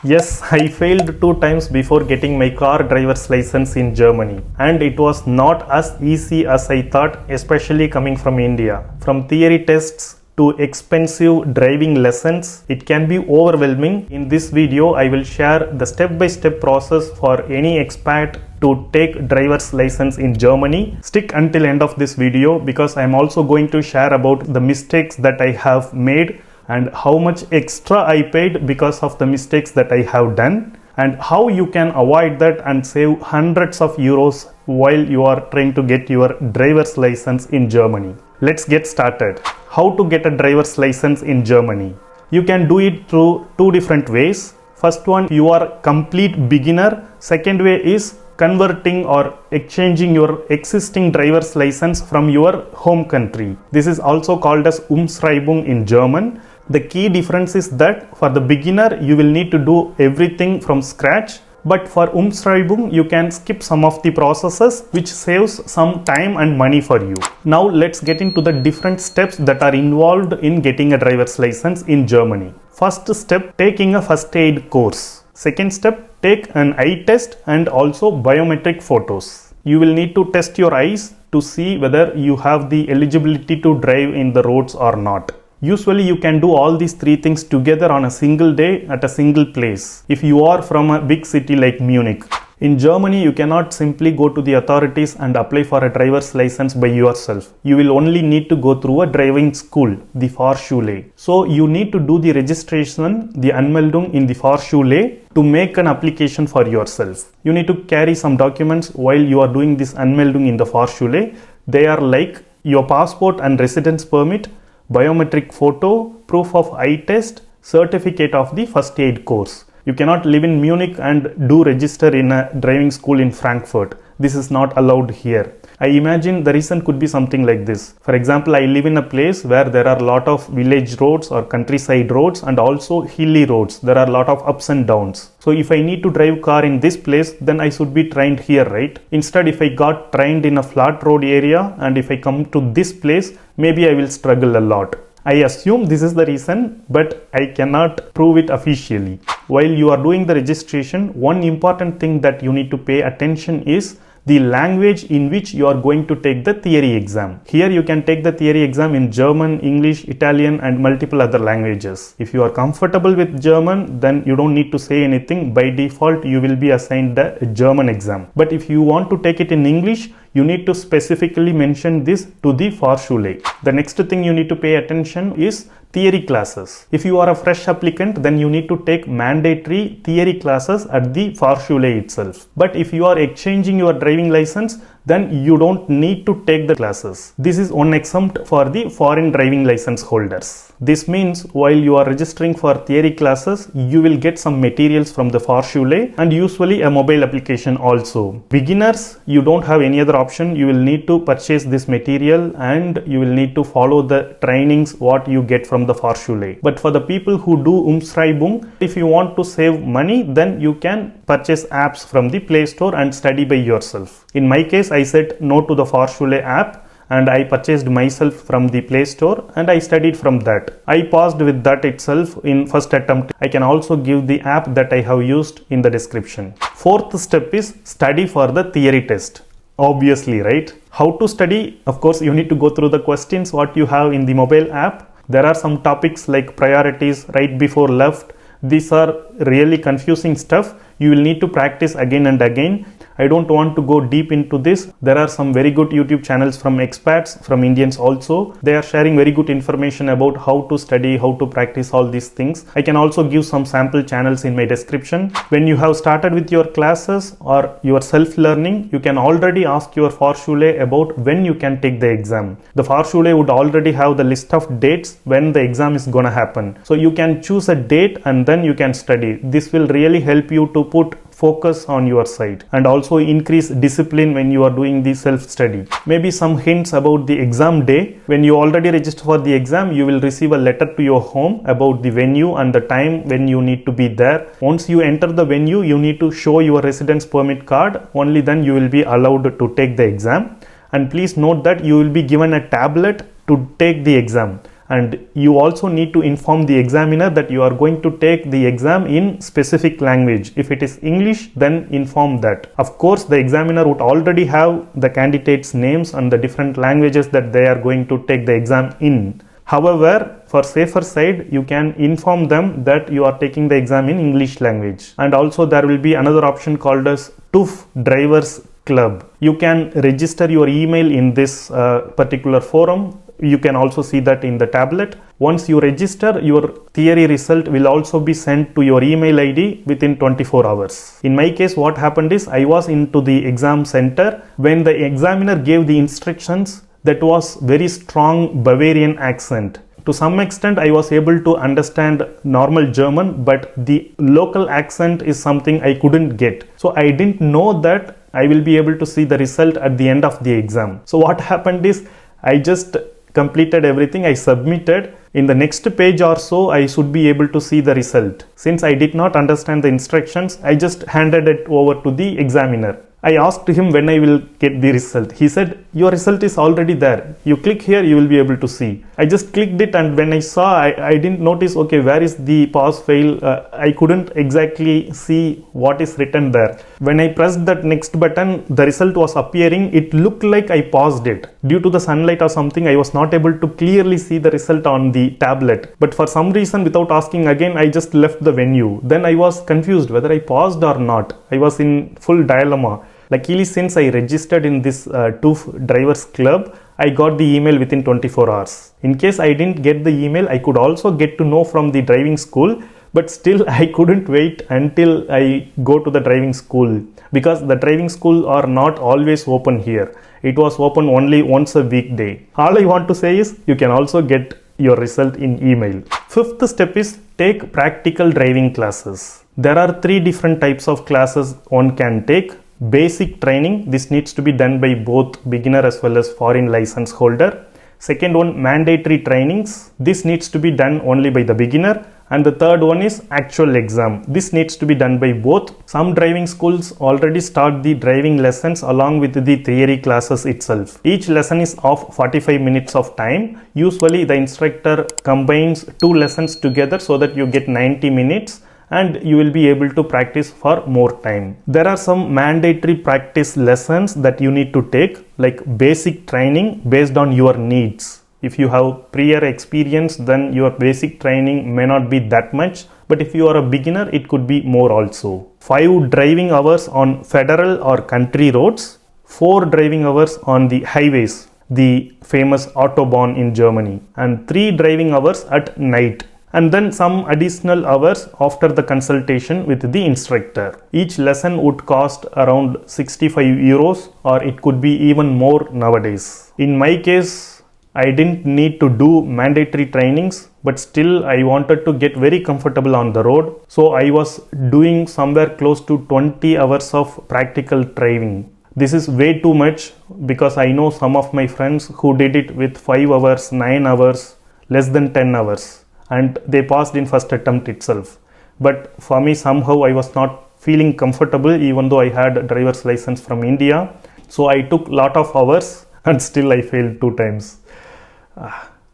Yes, I failed 2 times before getting my car driver's license in Germany, and it was not as easy as I thought, especially coming from India. From theory tests to expensive driving lessons, it can be overwhelming. In this video, I will share the step-by-step process for any expat to take driver's license in Germany. Stick until end of this video because I am also going to share about the mistakes that I have made and how much extra I paid because of the mistakes that I have done, and how you can avoid that and save hundreds of euros while you are trying to get your driver's license in Germany. Let's get started. How to get a driver's license in Germany? You can do it through two different ways. First one, you are complete beginner. Second way is converting or exchanging your existing driver's license from your home country. This is also called as Umschreibung in German. The key difference is that for the beginner, you will need to do everything from scratch. But for Umschreibung, you can skip some of the processes, which saves some time and money for you. Now let's get into the different steps that are involved in getting a driver's license in Germany. First step, taking a first aid course. Second step, take an eye test and also biometric photos. You will need to test your eyes to see whether you have the eligibility to drive in the roads or not. Usually you can do all these three things together on a single day at a single place if you are from a big city like Munich. In Germany, you cannot simply go to the authorities and apply for a driver's license by yourself. You will only need to go through a driving school, the Fahrschule. So you need to do the registration, the Anmeldung in the Fahrschule to make an application for yourself. You need to carry some documents while you are doing this Anmeldung in the Fahrschule. They are like your passport and residence permit, biometric photo, proof of eye test, certificate of the first aid course. You cannot live in Munich and do register in a driving school in Frankfurt. This is not allowed here. I imagine the reason could be something like this. For example, I live in a place where there are a lot of village roads or countryside roads and also hilly roads. There are a lot of ups and downs. So if I need to drive car in this place, then I should be trained here, right? Instead, if I got trained in a flat road area and if I come to this place, maybe I will struggle a lot. I assume this is the reason, but I cannot prove it officially. While you are doing the registration, one important thing that you need to pay attention is the language in which you are going to take the theory exam. Here you can take the theory exam in German, English, Italian and multiple other languages. If you are comfortable with German, then you don't need to say anything. By default, you will be assigned the German exam. But if you want to take it in English, you need to specifically mention this to the Fahrschule. The next thing you need to pay attention is theory classes. If you are a fresh applicant, then you need to take mandatory theory classes at the Fahrschule itself. But if you are exchanging your driving license, then you don't need to take the classes. This is one exempt for the foreign driving license holders. This means while you are registering for theory classes, you will get some materials from the Fahrschule and usually a mobile application also. Beginners, you don't have any other option. You will need to purchase this material and you will need to follow the trainings what you get from the Fahrschule. But for the people who do Umschreibung, if you want to save money, then you can purchase apps from the Play Store and study by yourself. In my case, I said no to the Fahrschule app and I purchased myself from the Play Store and I studied from that. I passed with that itself in first attempt. I can also give the app that I have used in the description. Fourth step is study for the theory test. Obviously, right? How to study? Of course, you need to go through the questions what you have in the mobile app. There are some topics like priorities, right before left. These are really confusing stuff. You will need to practice again and again. I don't want to go deep into this. There are some very good YouTube channels from expats, from Indians also. They are sharing very good information about how to study, how to practice all these things. I can also give some sample channels in my description. When you have started with your classes or your self-learning, you can already ask your Fahrschule about when you can take the exam. The Fahrschule would already have the list of dates when the exam is gonna happen. So you can choose a date and then you can study. This will really help you to put focus on your side and also increase discipline when you are doing the self-study. Maybe some hints about the exam day. When you already register for the exam, you will receive a letter to your home about the venue and the time when you need to be there. Once you enter the venue, you need to show your residence permit card. Only then you will be allowed to take the exam. And please note that you will be given a tablet to take the exam. And you also need to inform the examiner that you are going to take the exam in specific language. If it is English, then inform that. Of course, the examiner would already have the candidates' names and the different languages that they are going to take the exam in. However, for safer side, you can inform them that you are taking the exam in English language. And also there will be another option called as TÜV Drivers Club. You can register your email in this particular forum. You can also see that in the tablet. Once you register, your theory result will also be sent to your email ID within 24 hours. In my case, what happened is I was into the exam center when the examiner gave the instructions. That was very strong Bavarian accent. To some extent, I was able to understand normal German, but the local accent is something I couldn't get. So I didn't know that I will be able to see the result at the end of the exam. So what happened is I just completed everything. I submitted. In the next page or so, I should be able to see the result. Since I did not understand the instructions, I just handed it over to the examiner. I asked him when I will get the result. He said, your result is already there. You click here, you will be able to see. I just clicked it, and when I saw, I didn't notice, okay, where is the pass fail? I couldn't exactly see what is written there. When I pressed that next button, the result was appearing. It looked like I paused it. Due to the sunlight or something, I was not able to clearly see the result on the tablet. But for some reason, without asking again, I just left the venue. Then I was confused whether I paused or not. I was in full dilemma. Luckily, since I registered in this TÜV Drivers Club, I got the email within 24 hours. In case I didn't get the email, I could also get to know from the driving school, but still I couldn't wait until I go to the driving school, because the driving school are not always open here. It was open only once a weekday. All I want to say is you can also get your result in email. Fifth step is take practical driving classes. There are 3 different types of classes one can take. Basic training, this needs to be done by both beginner as well as foreign license holder. Second one, mandatory trainings, this needs to be done only by the beginner. And the third one is actual exam, this needs to be done by both. Some driving schools already start the driving lessons along with the theory classes itself. Each lesson is of 45 minutes of time. Usually the instructor combines 2 lessons together so that you get 90 minutes. And you will be able to practice for more time. There are some mandatory practice lessons that you need to take, like basic training based on your needs. If you have prior experience, then your basic training may not be that much, but if you are a beginner, it could be more also. 5 driving hours on federal or country roads, 4 driving hours on the highways, the famous Autobahn in Germany, and 3 driving hours at night. And then some additional hours after the consultation with the instructor. Each lesson would cost around 65 euros, or it could be even more nowadays. In my case, I didn't need to do mandatory trainings, but still I wanted to get very comfortable on the road. So I was doing somewhere close to 20 hours of practical driving. This is way too much, because I know some of my friends who did it with 5 hours, 9 hours, less than 10 hours. And they passed in first attempt itself. But for me, somehow I was not feeling comfortable, even though I had a driver's license from India. So I took lot of hours and still I failed 2 times.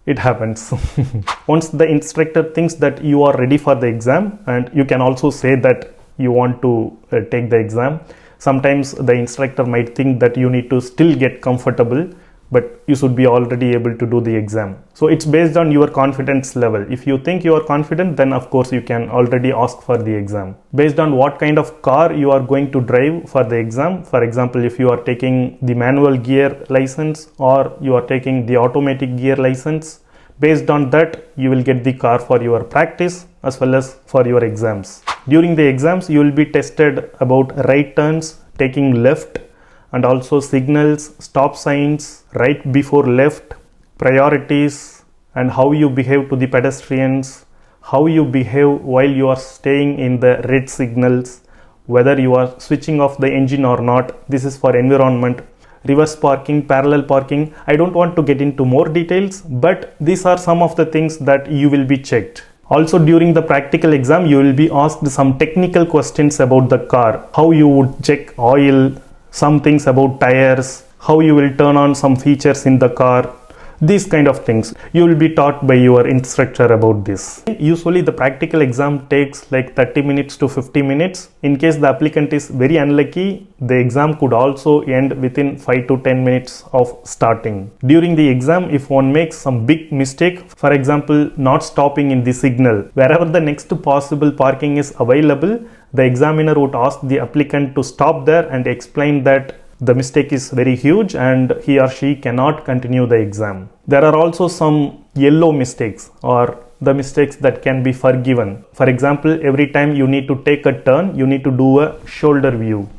It happens. Once the instructor thinks that you are ready for the exam, and you can also say that you want to take the exam. Sometimes the instructor might think that you need to still get comfortable, but you should be already able to do the exam. So it's based on your confidence level. If you think you are confident, then of course you can already ask for the exam. Based on what kind of car you are going to drive for the exam. For example, if you are taking the manual gear license or you are taking the automatic gear license, based on that you will get the car for your practice as well as for your exams. During the exams, you will be tested about right turns, taking left, and also signals, stop signs, right before left, priorities, and how you behave to the pedestrians, how you behave while you are staying in the red signals, whether you are switching off the engine or not. This is for environment. Reverse parking, parallel parking. I don't want to get into more details, but these are some of the things that you will be checked. Also, during the practical exam, you will be asked some technical questions about the car, how you would check oil, some things about tires, how you will turn on some features in the car, These kind of things you will be taught by your instructor about this. Usually the practical exam takes like 30 minutes to 50 minutes. In case the applicant is very unlucky, the exam could also end within 5 to 10 minutes of starting. During the exam, if one makes some big mistake, for example not stopping in the signal, wherever the next possible parking is available, the examiner would ask the applicant to stop there and explain that the mistake is very huge and he or she cannot continue the exam. There are also some yellow mistakes or the mistakes that can be forgiven. For example, every time you need to take a turn, you need to do a shoulder view.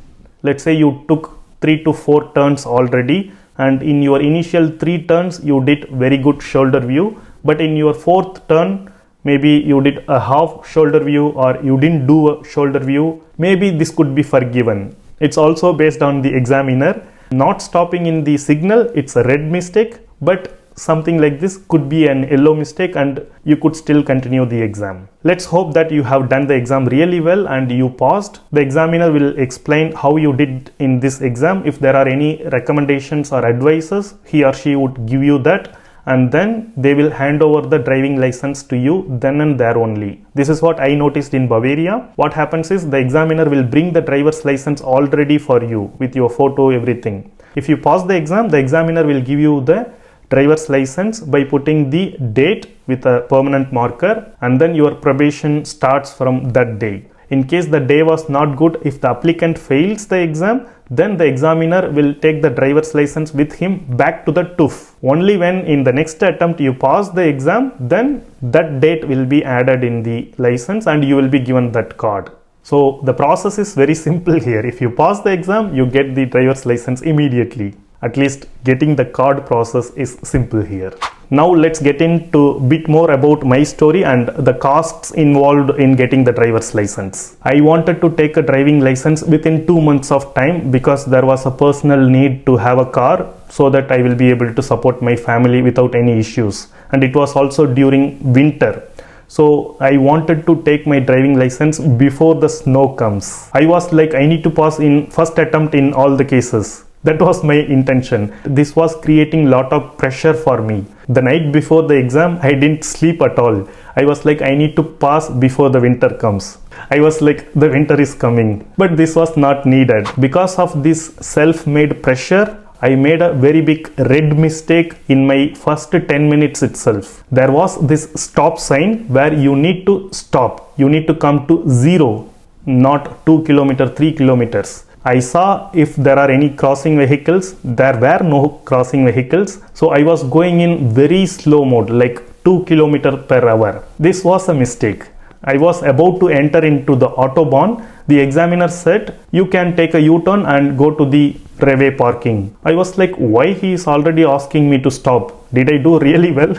Let's say you took 3 to 4 turns already, and in your initial 3 turns you did very good shoulder view, but in your 4th turn maybe you did a half shoulder view or you didn't do a shoulder view. Maybe this could be forgiven. It's also based on the examiner. Not stopping in the signal, it's a red mistake, but something like this could be an yellow mistake and you could still continue the exam. Let's hope that you have done the exam really well and you passed. The examiner will explain how you did in this exam. If there are any recommendations or advices, he or she would give you that, and then they will hand over the driving license to you then and there only. This is what I noticed in Bavaria. What happens is the examiner will bring the driver's license all ready for you with your photo, everything. If you pass the exam, the examiner will give you the driver's license by putting the date with a permanent marker, and then your probation starts from that day. In case the day was not good, if the applicant fails the exam, then the examiner will take the driver's license with him back to the TÜV. Only when in the next attempt you pass the exam, then that date will be added in the license and you will be given that card. So the process is very simple here. If you pass the exam, you get the driver's license immediately. At least getting the card process is simple here. Now let's get into a bit more about my story and the costs involved in getting the driver's license. I wanted to take a driving license within 2 months of time because there was a personal need to have a car so that I will be able to support my family without any issues. And it was also during winter. So I wanted to take my driving license before the snow comes. I was like, I need to pass in first attempt in all the cases. That was my intention. This was creating a lot of pressure for me. The night before the exam, I didn't sleep at all. I was like, I need to pass before the winter comes. I was like, the winter is coming. But this was not needed. Because of this self-made pressure, I made a very big red mistake in my first 10 minutes itself. There was this stop sign where you need to stop. You need to come to 0, not 2 kilometers, 3 kilometers. I saw if there are any crossing vehicles. There were no crossing vehicles. So I was going in very slow mode, like 2 kilometers per hour. This was a mistake. I was about to enter into the Autobahn. The examiner said, you can take a U-turn and go to the freeway parking. I was like, why he is already asking me to stop? Did I do really well?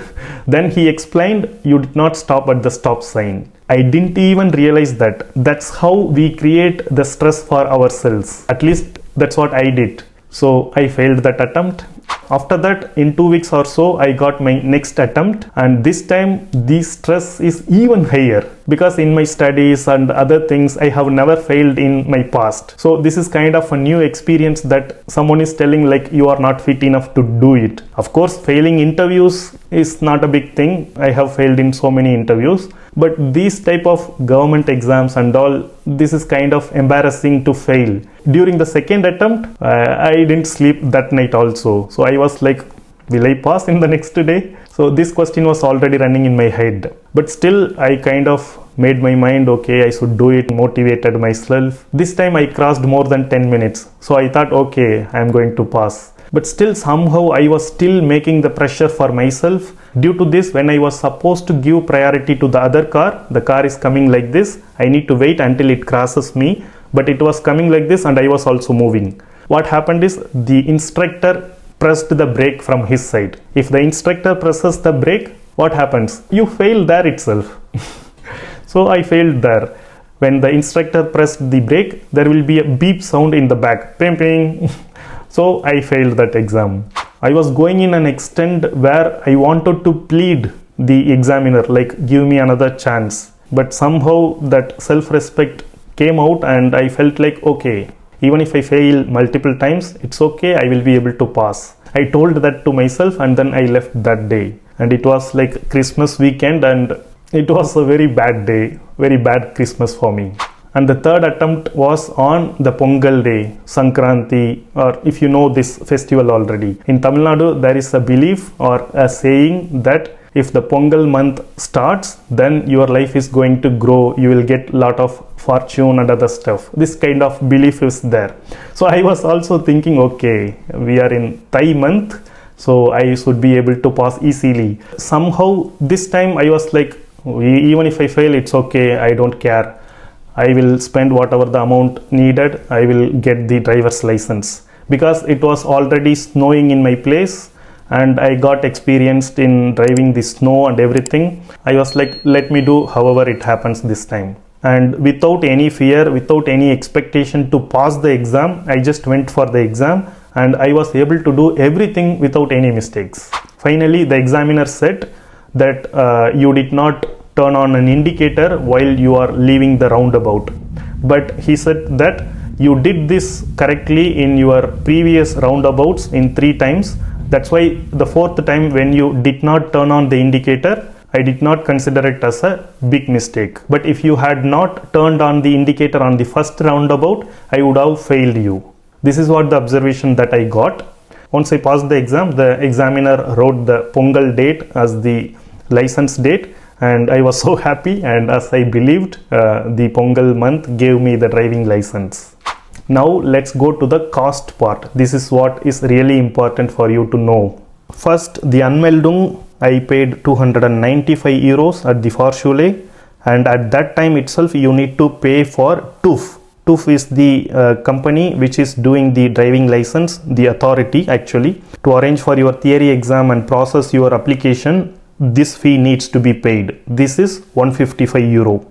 Then he explained, you did not stop at the stop sign. I didn't even realize that. That's how we create the stress for ourselves. At least that's what I did. So I failed that attempt. After that, in 2 weeks or so, I got my next attempt, and this time the stress is even higher because in my studies and other things, I have never failed in my past. So this is kind of a new experience that someone is telling like you are not fit enough to do it. Of course, failing interviews is not a big thing. I have failed in so many interviews. But these type of government exams and all, this is kind of embarrassing to fail. During the second attempt, I didn't sleep that night also. So I was like, will I pass in the next day? So this question was already running in my head. But still, I kind of made my mind, okay, I should do it, motivated myself. This time I crossed more than 10 minutes. So I thought, okay, I am going to pass. But still somehow I was still making the pressure for myself. Due to this, when I was supposed to give priority to the other car, the car is coming like this. I need to wait until it crosses me. But it was coming like this and I was also moving. What happened is the instructor pressed the brake from his side. If the instructor presses the brake, what happens? You fail there itself. So I failed there. When the instructor pressed the brake, there will be a beep sound in the back. Ping, ping. So I failed that exam. I was going in an extent where I wanted to plead the examiner, like give me another chance. But somehow that self-respect came out and I felt like, okay, even if I fail multiple times, it's okay, I will be able to pass. I told that to myself and then I left that day. And it was like Christmas weekend and it was a very bad day, very bad Christmas for me. And the third attempt was on the Pongal day, Sankranti, or if you know this festival already. In Tamil Nadu, there is a belief or a saying that if the Pongal month starts, then your life is going to grow. You will get a lot of fortune and other stuff. This kind of belief is there. So I was also thinking, okay, we are in Thai month, so I should be able to pass easily. Somehow this time I was like, even if I fail, it's okay. I don't care. I will spend whatever the amount needed. I will get the driver's license because it was already snowing in my place and I got experienced in driving the snow and everything. I was like, let me do however it happens this time. And without any fear, without any expectation to pass the exam, I just went for the exam and I was able to do everything without any mistakes. Finally, the examiner said that you did not turn on an indicator while you are leaving the roundabout, but he said that you did this correctly in your previous roundabouts in 3 times. That's why the 4th time when you did not turn on the indicator, I did not consider it as a big mistake. But if you had not turned on the indicator on the first roundabout, I would have failed you. This is what the observation that I got. Once I passed the exam, the examiner wrote the Pongal date as the license date. And I was so happy, and as I believed, the Pongal month gave me the driving license. Now let's go to the cost part. This is what is really important for you to know. First, the Anmeldung, I paid 295 euros at the Fahrschule, and at that time itself you need to pay for TÜV. TÜV is the company which is doing the driving license, the authority actually. To arrange for your theory exam and process your application, this fee needs to be paid. This is 155 euro.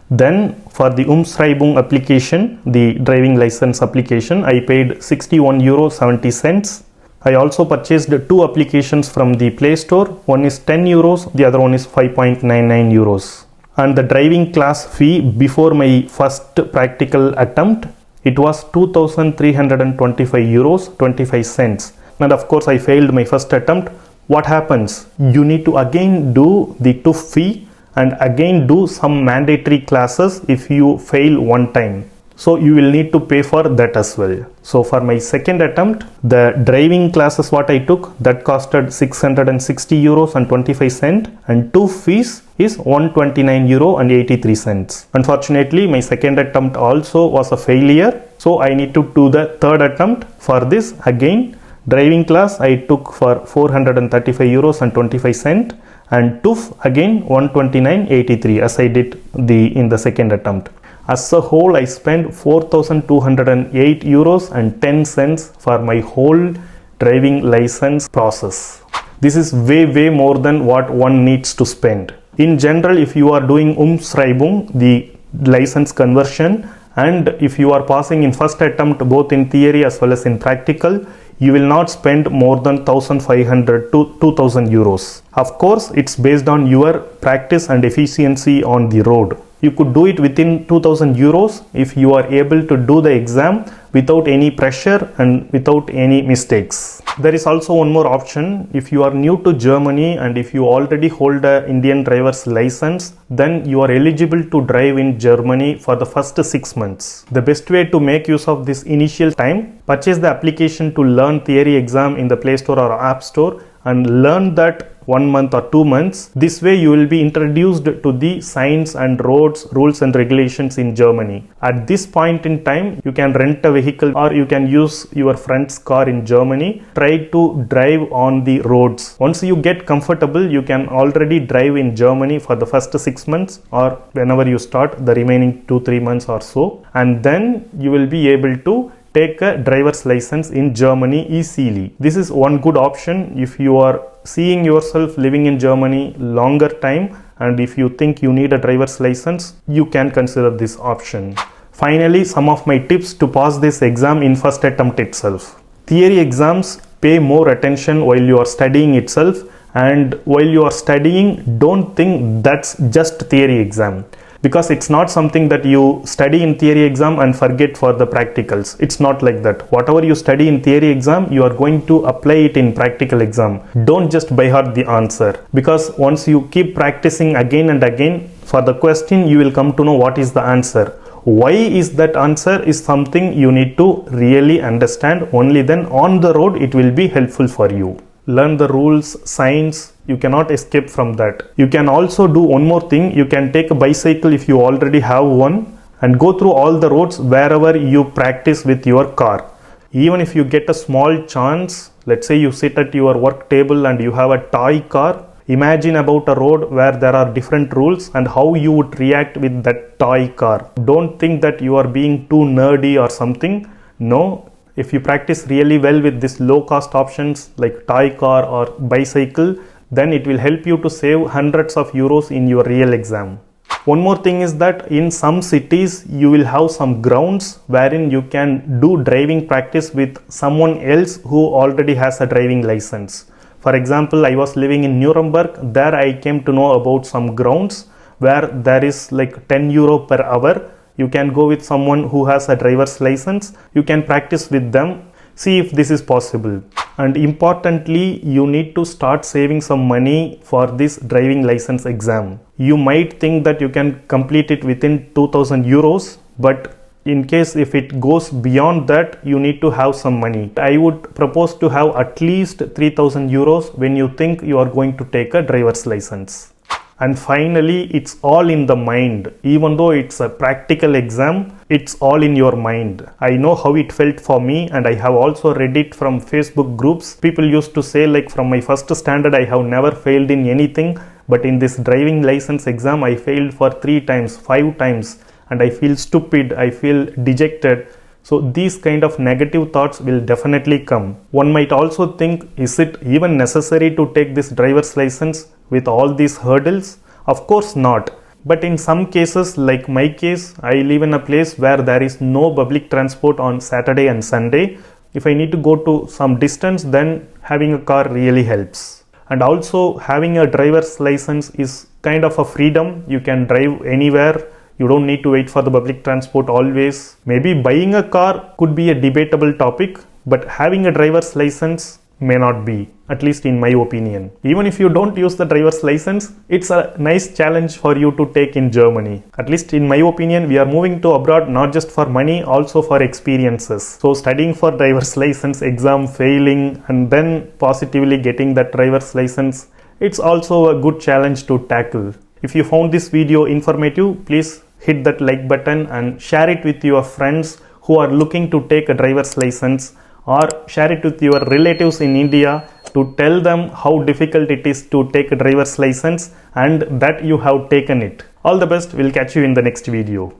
Then for the Umschreibung application, the driving license application, I paid 61 euro 70 cents. I also purchased 2 applications from the Play Store. One is 10 euros, the other one is 5.99 euros. And the driving class fee before my first practical attempt, it was 2,325 euros 25 cents. And of course I failed my first attempt. What happens? You need to again do the TÜV fee and again do some mandatory classes if you fail one time. So you will need to pay for that as well. So for my second attempt, the driving classes what I took, that costed 660 euros and 25 cents, and TÜV fees is 129 euro and 83 cents. Unfortunately, my second attempt also was a failure. So I need to do the third attempt. For this again, driving class I took for 435 euros and 25 cents, and TÜV again 129.83 as I did in the second attempt. As a whole, I spent 4,208 euros and 10 cents for my whole driving license process. This is way more than what one needs to spend. In general, if you are doing Umschreibung, the license conversion, and if you are passing in first attempt both in theory as well as in practical, you will not spend more than 1,500 to 2,000 euros. Of course, it's based on your practice and efficiency on the road. You could do it within 2,000 euros if you are able to do the exam without any pressure and without any mistakes. There is also one more option. If you are new to Germany and if you already hold an Indian driver's license, then you are eligible to drive in Germany for the first 6 months. The best way to make use of this initial time, purchase the application to learn theory exam in the Play Store or App Store and learn that 1 month or 2 months. This way you will be introduced to the signs and roads, rules and regulations in Germany. At this point in time, you can rent a vehicle or you can use your friend's car in Germany. Try to drive on the roads. Once you get comfortable, you can already drive in Germany for the first 6 months or whenever you start the remaining 2-3 months or so. And then you will be able to take a driver's license in Germany easily. This is one good option if you are seeing yourself living in Germany longer time, and if you think you need a driver's license, you can consider this option. Finally, some of my tips to pass this exam in first attempt itself. Theory exams pay more attention while you are studying itself, and while you are studying, don't think that's just theory exam. because it's not something that you study in theory exam and forget for the practicals. It's not like that. Whatever you study in theory exam, you are going to apply it in practical exam. Don't just by heart the answer, because once you keep practicing again and again for the question, you will come to know what is the answer. Why is that answer is something you need to really understand. Only then on the road it will be helpful for you. Learn the rules, signs, you cannot escape from that. You can also do one more thing. You can take a bicycle if you already have one and go through all the roads wherever you practice with your car. Even if you get a small chance, let's say you sit at your work table and you have a toy car, imagine about a road where there are different rules and how you would react with that toy car. Don't think that you are being too nerdy or something. No. If you practice really well with these low cost options like toy car or bicycle, then it will help you to save hundreds of euros in your real exam. One more thing is that in some cities you will have some grounds wherein you can do driving practice with someone else who already has a driving license. For example, I was living in Nuremberg. There I came to know about some grounds where there is like 10 euro per hour. You can go with someone who has a driver's license. You can practice with them. See if this is possible. And importantly, you need to start saving some money for this driving license exam. You might think that you can complete it within 2000 euros, but in case if it goes beyond that, you need to have some money. I would propose to have at least 3000 euros when you think you are going to take a driver's license. And finally, it's all in the mind. Even though it's a practical exam, it's all in your mind. I know how it felt for me, and I have also read it from Facebook groups. People used to say like from my first standard, I have never failed in anything. But in this driving license exam, I failed for 3 times, 5 times. And I feel stupid, I feel dejected. So these kind of negative thoughts will definitely come. One might also think, is it even necessary to take this driver's license with all these hurdles? Of course not. But in some cases, like my case, I live in a place where there is no public transport on Saturday and Sunday. If I need to go to some distance, then having a car really helps. And also having a driver's license is kind of a freedom. You can drive anywhere. You don't need to wait for the public transport always. Maybe buying a car could be a debatable topic, but having a driver's license may not be, at least in my opinion. Even if you don't use the driver's license, it's a nice challenge for you to take in Germany. At least in my opinion, we are moving to abroad not just for money, also for experiences. So studying for driver's license exam, failing, and then positively getting that driver's license, it's also a good challenge to tackle. If you found this video informative, please hit that like button and share it with your friends who are looking to take a driver's license, or share it with your relatives in India to tell them how difficult it is to take a driver's license and that you have taken it. All the best. We'll catch you in the next video.